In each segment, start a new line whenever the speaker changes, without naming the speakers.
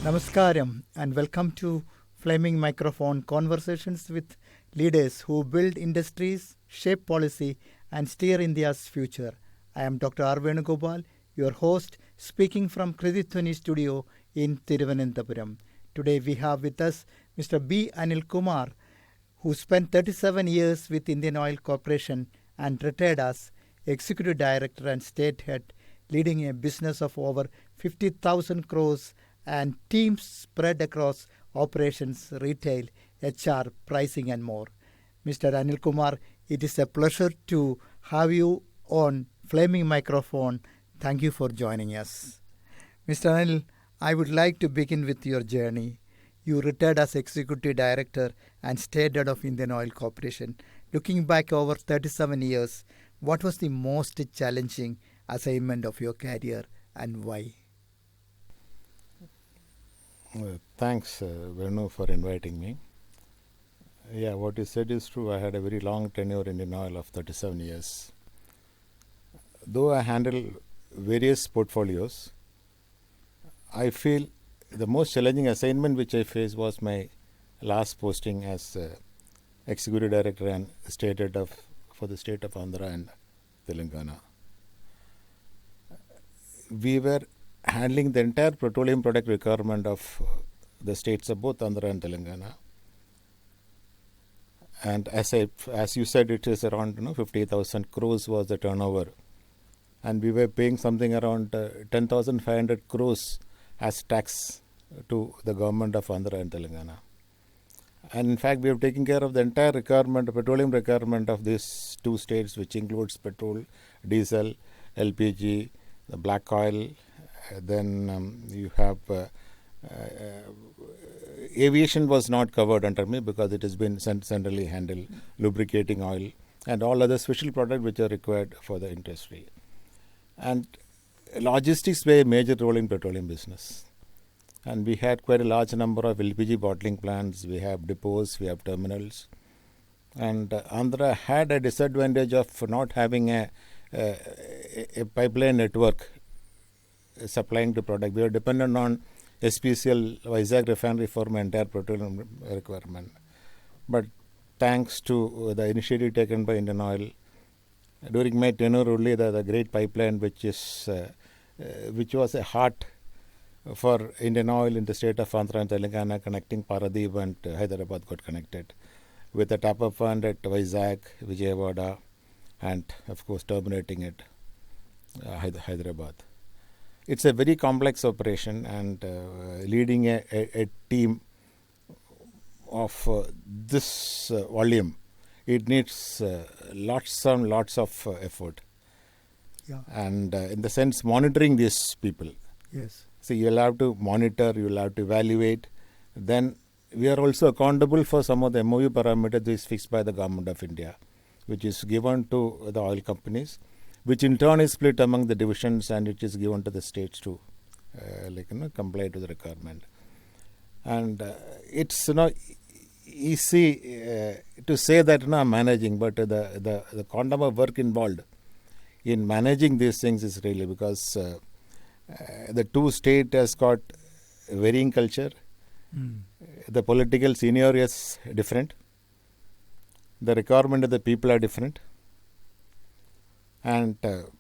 Namaskaram and welcome to Flaming Microphone Conversations with leaders who build industries, shape policy, and steer India's future. I am Dr. R. Venugopal, your host, speaking from Kridithwani Studio in Thiruvananthapuram. Today we have with us Mr. B. Anil Kumar, who spent 37 years with Indian Oil Corporation and retired as Executive Director and State Head, leading a business of over 50,000 crores and teams spread across operations, retail, HR, pricing and more. Mr. Anil Kumar, it is a pleasure to have you on Flaming Microphone. Thank you for joining us. Mr. Anil, I would like to begin with your journey. You retired as Executive Director and State Head of Indian Oil Corporation. Looking back over 37 years, what was the most challenging assignment of your career and why?
Thanks, Venu, for inviting me. Yeah, what you said is true. I had a very long tenure in Indian Oil of 37 years. Though I handle various portfolios, I feel the most challenging assignment which I faced was my last posting as Executive Director and State Head for the state of Andhra and Telangana. We were handling the entire petroleum product requirement of the states of both Andhra and Telangana. And as you said, it is around 50,000 crores was the turnover. And we were paying something around 10,500 crores as tax to the government of Andhra and Telangana. And in fact, we have taken care of the entire requirement, petroleum requirement of these two states, which includes petrol, diesel, LPG, the black oil. Then you have aviation was not covered under me because it has been centrally handled, lubricating oil and all other special products which are required for the industry. And logistics play a major role in petroleum business. And we had quite a large number of LPG bottling plants. We have depots, we have terminals. And Andhra had a disadvantage of not having a pipeline network supplying the product. We are dependent on SPCL Vizag refinery for my entire petroleum requirement. But thanks to the initiative taken by Indian Oil, during my tenure only the great pipeline which was a heart for Indian Oil in the state of Andhra and Telangana connecting Paradeep and Hyderabad got connected with the tap-up plant at Vizag, Vijayawada and of course terminating at Hyderabad. It's a very complex operation and leading a team of this volume, it needs lots of effort.
Yeah.
And in the sense monitoring these people.
Yes.
So you'll have to monitor, you'll have to evaluate. Then we are also accountable for some of the MOU parameters that is fixed by the Government of India, which is given to the oil companies, which in turn is split among the divisions and it is given to the states to comply to the requirement. And it's not easy to say that I'm managing, but the quantum of work involved in managing these things is really because the two states has got varying culture. The political scenario is different. The requirement of the people are different. And the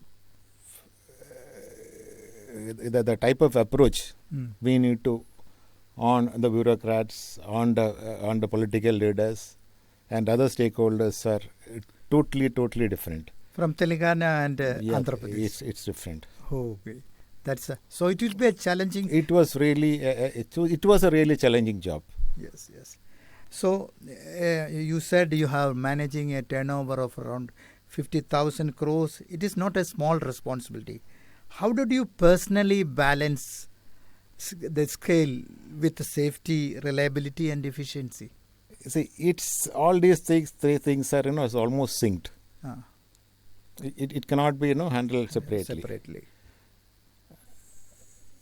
type of approach we need to on the bureaucrats, on the political leaders and other stakeholders are totally different.
From Telangana and Andhra Pradesh.
It's different.
Okay. So it will be a challenging.
It was really it was a really challenging job.
Yes. So you said you have managing a turnover of around 50,000 crores. It is not a small responsibility. How did you personally balance the scale with safety, reliability, and efficiency?
See, it's all these things. Three things are it's almost synced. It cannot be handled separately.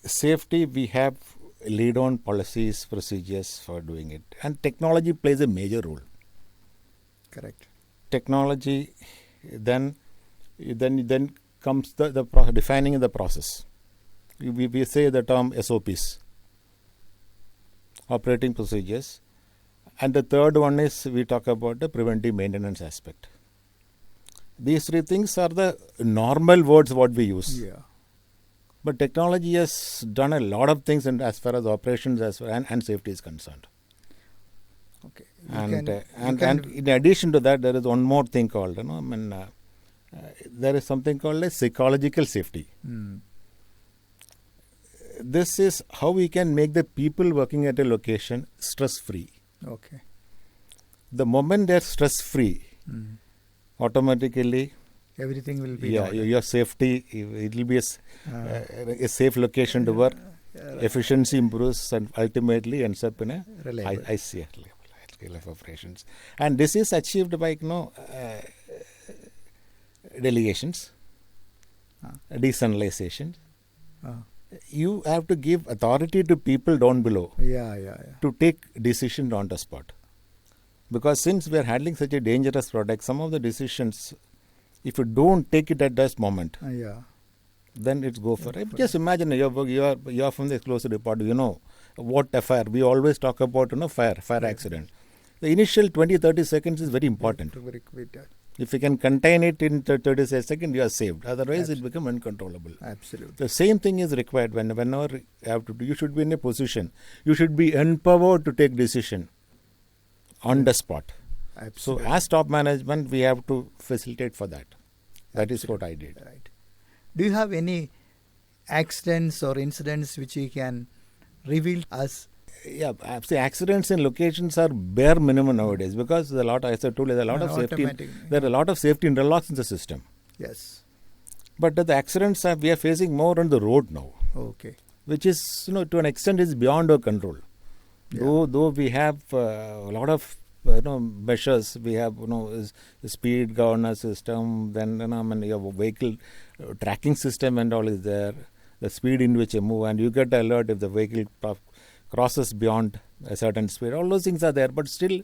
Safety, we have lead-on policies, procedures for doing it, and technology plays a major role.
Correct.
Technology, then comes the defining the process. We say the term SOPs. operating procedures. And the third one is we talk about the preventive maintenance aspect. These three things are the normal words what we use.
Yeah.
But technology has done a lot of things as far as operations and safety is concerned.
Okay.
And in addition to that, there is one more thing called, there is something called a psychological safety. This is how we can make the people working at a location stress-free.
Okay.
The moment they're stress-free, automatically
everything will be
your safety, it will be a safe location to work. Efficiency improves and ultimately ends up in a high scale of operations. And this is achieved by delegations, decentralization. You have to give authority to people down below to take decisions on the spot. Because since we are handling such a dangerous product, some of the decisions, if you don't take it at that moment, then it's go for it. Just imagine you are from the explosive department. You know what a fire. We always talk about fire accident. The initial 20-30 seconds is very important. If you can contain it in 30 seconds, you are saved. Otherwise, it becomes uncontrollable.
Absolutely.
The same thing is required whenever you have to do. You should be in a position. You should be empowered to take decision on the spot.
Absolutely.
So, as top management, we have to facilitate for that. That is what I did.
Right. Do you have any accidents or incidents which you can reveal us?
Yeah, see, accidents in locations are bare minimum nowadays because there's a lot. As I told you, there are a lot of safety. There are a lot of safety interlocks in the system.
Yes.
But the accidents we are facing more on the road now.
Okay.
Which is, to an extent, is beyond our control.
Yeah.
Though we have a lot of measures, we have the speed governor system, then your vehicle tracking system and all is there. The speed in which you move, and you get alert if the vehicle crosses beyond a certain speed. All those things are there, but still,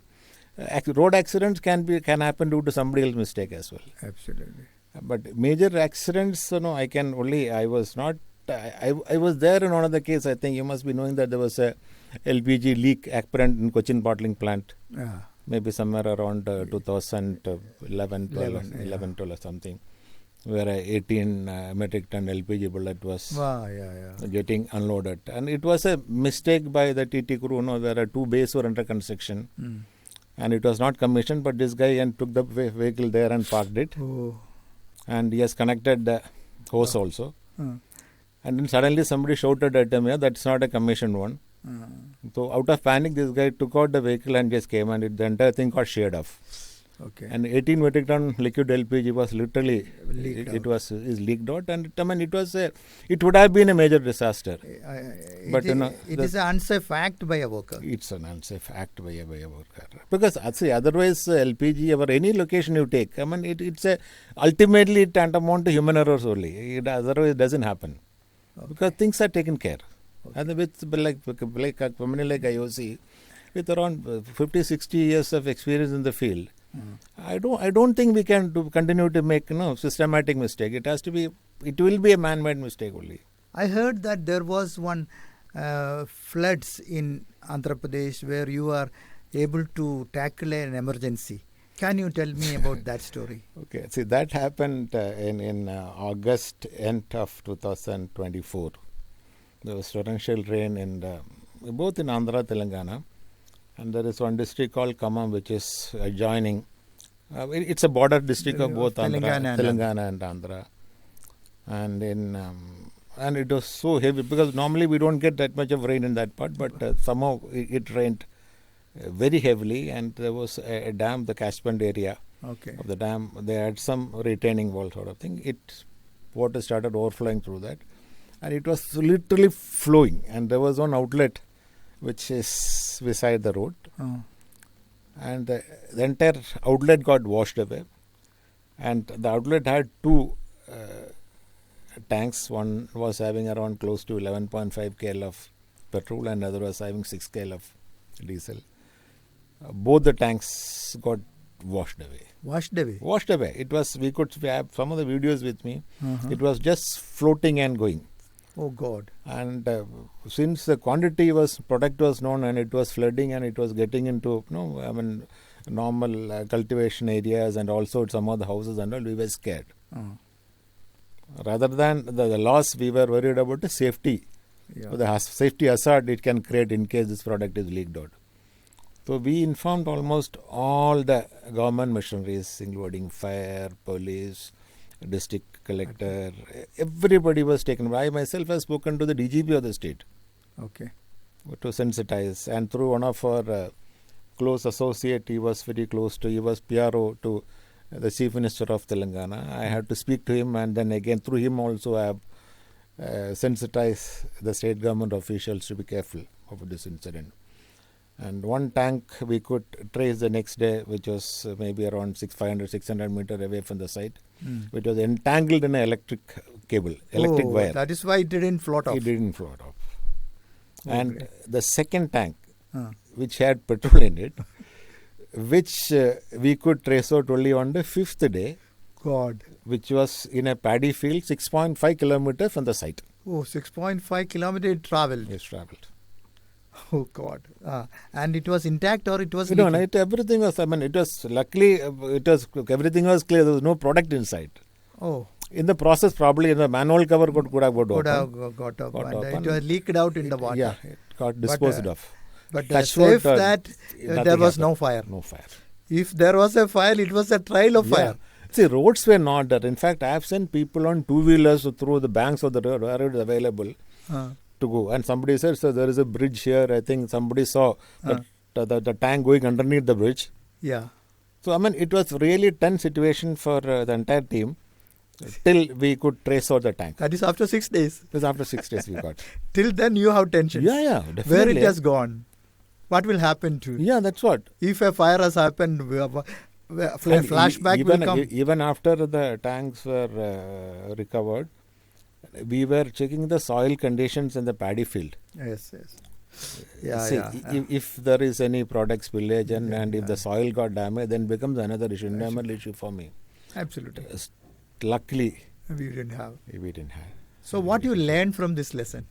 road accidents can happen due to somebody else's mistake as well.
Absolutely.
But major accidents, I was there in one of the cases. I think you must be knowing that there was a LPG leak apparent in Cochin bottling plant. Maybe somewhere around 2011, 12 or something, where a 18 metric ton LPG bullet was getting unloaded. And it was a mistake by the TT crew, where 2 bays were under construction. And it was not commissioned, but this guy took the vehicle there and parked it. And he has connected the hose also. And then suddenly somebody shouted at him, that's not a commissioned one. So out of panic, this guy took out the vehicle and just came, and the entire thing got sheared off.
Okay.
And 18 metric ton liquid LPG was literally leaked out, and it would have been a major disaster.
But it is an unsafe act by a worker.
It's an unsafe act by a worker. Because otherwise LPG or any location you take, it's ultimately it tantamount to human errors only. Otherwise it doesn't happen. Okay. Because things are taken care. Okay. And with like a company like IOC, with around 50-60 years of experience in the field, I don't think we can continue to make systematic mistake. It will be a man-made mistake only.
I heard that there was one floods in Andhra Pradesh where you are able to tackle an emergency. Can you tell me about that story?
Okay, see, that happened in August end of 2024. There was torrential rain both in Andhra, Telangana, and there is one district called Khammam which is adjoining. It's a border district of both Telangana and Andhra. And it was so heavy because normally we don't get that much of rain in that part, but somehow it rained very heavily, and there was a dam, the catchment area of the dam. They had some retaining wall sort of thing. Water started overflowing through that, and it was literally flowing. And there was one outlet which is beside the road, and the entire outlet got washed away. And the outlet had 2 tanks. One was having around close to 11.5 kl of petrol, and the other was having 6 kl of diesel. Both the tanks got washed away.
Washed away?
Washed away. We have some of the videos with me. It was just floating and going.
Oh God.
And since the product was known, and it was flooding, and it was getting into normal cultivation areas, and also some of the houses and all, we were scared. Rather than the loss, we were worried about the safety.
Yeah.
So the safety hazard it can create in case this product is leaked out. So we informed almost all the government machineries, including fire, police, district collector. Everybody was taken. I myself have spoken to the DGP of the state.
Okay.
To sensitize, and through one of our close associate, he was PRO to the Chief Minister of Telangana. I had to speak to him, and then again through him also I have sensitized the state government officials to be careful of this incident. And one tank we could trace the next day, which was maybe around 600 meters away from the site, which was entangled in an electric wire.
That is why it didn't float off.
It didn't float off. And
great.
the second tank, which had petrol in it, which we could trace out only on the fifth day,
God.
which was in a paddy field 6.5 kilometers from the site.
Oh, 6.5 kilometers it traveled.
Yes, travelled.
Oh God. And it was intact, or it was
No,
leaking?
everything was, it was, luckily, everything was clear. There was no product inside.
Oh.
In the process, probably the manhole cover could have got
Could
open.
have got up.
Got
And
open.
it was leaked out in the water.
Yeah, it got disposed of.
But
Touch wood,
safe that there was no fire.
No fire.
If there was a fire, it was a trail of fire.
See, roads were not there. In fact, I have sent people on two-wheelers through the banks of the road where it is available to go. And somebody said, so there is a bridge here. I think somebody saw the tank going underneath the bridge.
Yeah.
So, it was really tense situation for the entire team till we could trace out the tank.
That is after 6 days.
It was after 6 days we got.
Till then you have tension.
Yeah, definitely.
Where it has gone. What will happen to it?
Yeah, that's what.
If a fire has happened, flashback will come.
Even after the tanks were recovered, we were checking the soil conditions in the paddy field.
Yes. Yeah,
See, if there is any product spillage and if the soil got damaged, then becomes another issue, normal issue for me.
Absolutely.
Luckily,
we didn't have. So what you learned from this lesson?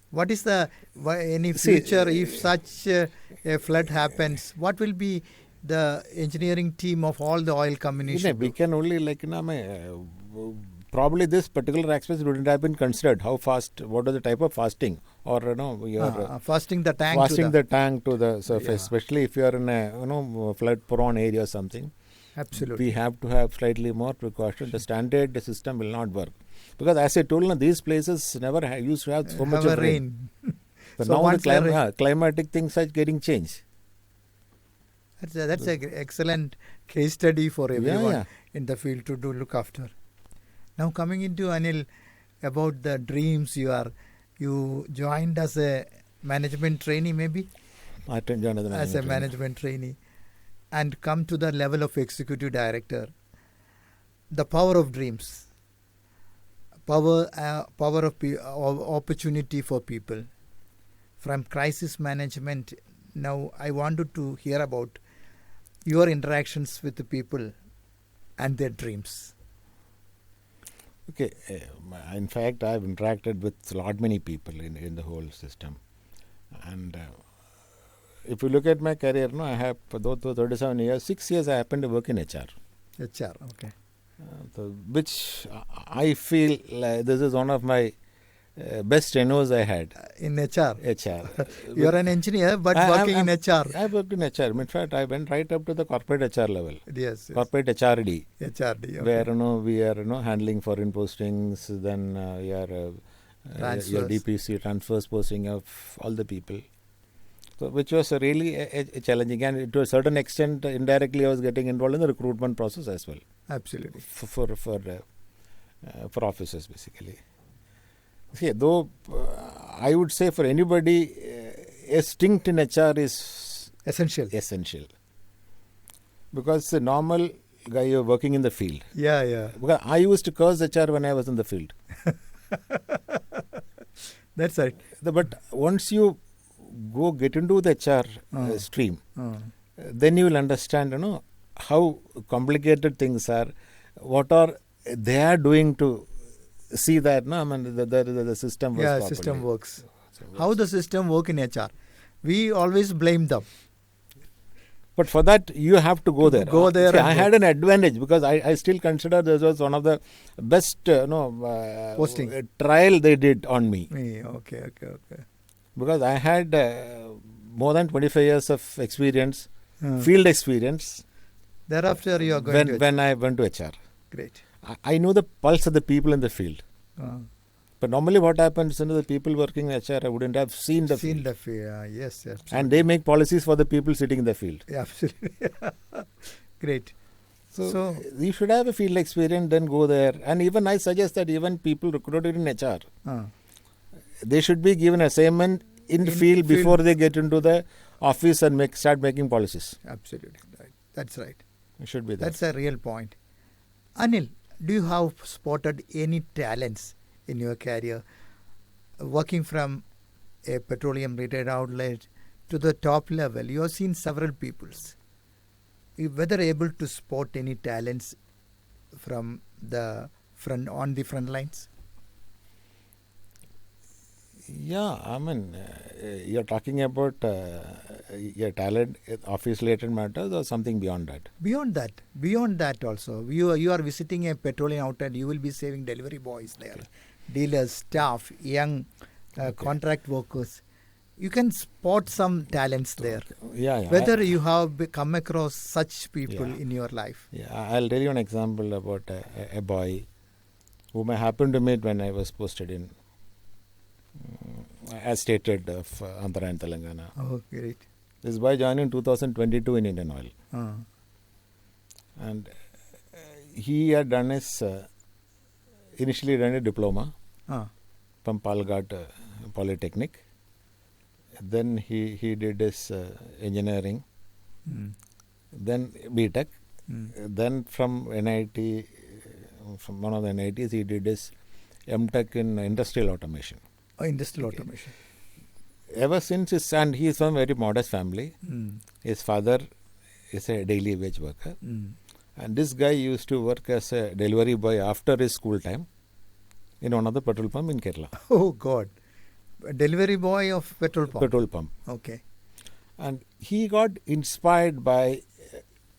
What is any future, if such a flood happens, what will be the engineering team of all the oil companies?
We can only probably this particular aspect wouldn't have been considered. How fast, what is the type of fasting, or
fasting the tank
to the surface, especially if you are in a flood prone area or something.
Absolutely.
We have to have slightly more precaution. The standard system will not work. Because as I told you, these places never used to have so much of rain. So now the climatic things are getting changed.
That's an excellent case study for everyone in the field to look after. Now coming into Anil, about the dreams you joined as a management trainee maybe?
I joined as
a management trainee and come to the level of executive director. The power of dreams. Power of opportunity for people. From crisis management, now I wanted to hear about your interactions with the people and their dreams.
Okay, in fact, I've interacted with many people in the whole system. And if you look at my career, I have, for 37 years, 6 years I happened to work in HR.
HR, okay.
Which I feel this is one of my best tenures I had.
In HR?
HR.
You are an engineer but working in HR.
I worked in HR. In fact, I went right up to the corporate HR level.
Yes.
Corporate HRD.
HRD, okay.
Where we are handling foreign postings, then your DPC, transfers posting of all the people. So, which was really a challenging, and to a certain extent, indirectly, I was getting involved in the recruitment process as well.
Absolutely.
For officers, basically. See, though I would say for anybody, a stint in HR is
essential.
Because the normal guy, you're working in the field.
Yeah.
Because I used to curse HR when I was in the field.
That's right.
But once you get into the HR stream, then you will understand, how complicated things are, what are they are doing to see that no, I mean the system works properly.
System works.
So
How the system work in HR? We always blame them.
But for that, you have to go there.
Go there.
See, I had an advantage because I still consider this was one of the best
Posting.
Trial they did on me.
Okay.
Because I had more than 25 years of experience, field experience.
Thereafter, you are going to
when I went to HR.
Great.
I know the pulse of the people in the field. But normally what happens, the people working in HR, I wouldn't have seen the field.
Yes. Absolutely.
And they make policies for the people sitting in the field.
Yeah, absolutely. Great.
So you should have a field experience, then go there. And even I suggest that even people recruited in HR, they should be given assignment in the field before they get into the office and start making policies.
Absolutely. Right. That's right.
It should be that.
That's a real point. Anil, do you have spotted any talents in your career, working from a petroleum retail outlet to the top level? You have seen several peoples. Whether able to spot any talents from on the front lines?
Yeah, I mean, you're talking about your talent, office-related matters, or something beyond that?
Beyond that also. You are visiting a petroleum outlet, you will be saving delivery boys there, dealers, staff, young contract workers. You can spot some talents there.
Yeah.
Whether you have come across such people in your life.
Yeah, I'll tell you an example about a boy whom I happened to meet when I was posted in, as stated, of Andhra and Telangana.
Oh, great.
This boy joined in 2022 in Indian Oil. And he had done his, initially done a diploma from Palghat Polytechnic. Then he did his engineering, then BTech. Then from NIT, from one of the NITs, he did his MTech in industrial automation.
Industrial automation.
Ever since and he is from a very modest family. His father is a daily wage worker. And this guy used to work as a delivery boy after his school time in one of the petrol pump in Kerala.
Oh God. A delivery boy of petrol pump.
Petrol pump.
Okay.
And he got inspired by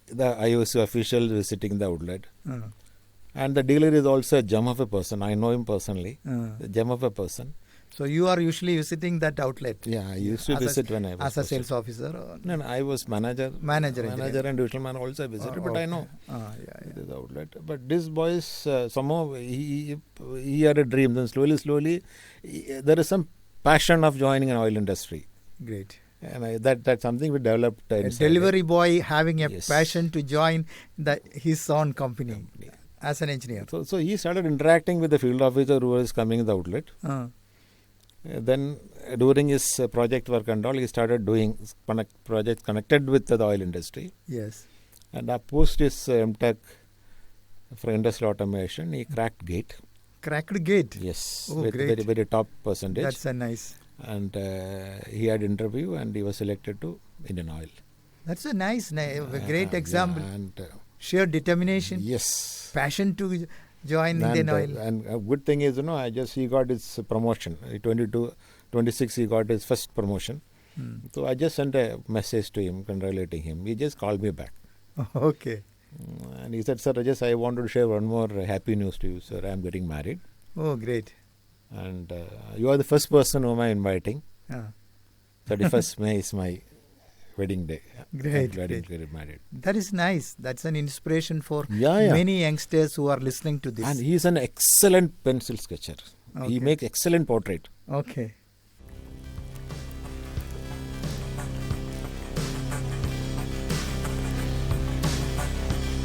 the IOC officials visiting the outlet. And the dealer is also a gem of a person. I know him personally. A gem of a person.
So you are usually visiting that outlet?
Yeah, I used to visit when I was
as a sales officer? Or?
No, I was manager. Manager and divisional man also I visited, but I know the outlet. But this boy is somehow he had a dream. Then slowly, there is some passion of joining an oil industry.
Great.
And that's something we developed.
A delivery boy having a passion to join his own company as an engineer.
So he started interacting with the field officer who was coming in the outlet. Then during his project work and all, he started doing projects connected with the oil industry.
Yes.
And post his MTech for industrial automation, he cracked GATE.
Cracked GATE?
Yes.
Oh,
with
great.
very top percentage.
That's a nice.
And he had interview and he was selected to Indian Oil.
That's a nice, great example.
And
sheer determination.
Yes.
Passion to join Indian Oil.
And a good thing is, he got his promotion. 26, he got his first promotion. So I just sent a message to him, congratulating him. He just called me back.
Okay.
And he said, sir, I wanted to share one more happy news to you, sir. I am getting married.
Oh, great.
And you are the first person whom I am inviting. 31st May is my wedding day.
Great.
Married.
That is nice. That's an inspiration for
Yeah.
many youngsters who are listening to this.
And he is an excellent pencil sketcher. Okay. He makes excellent portrait.
Okay.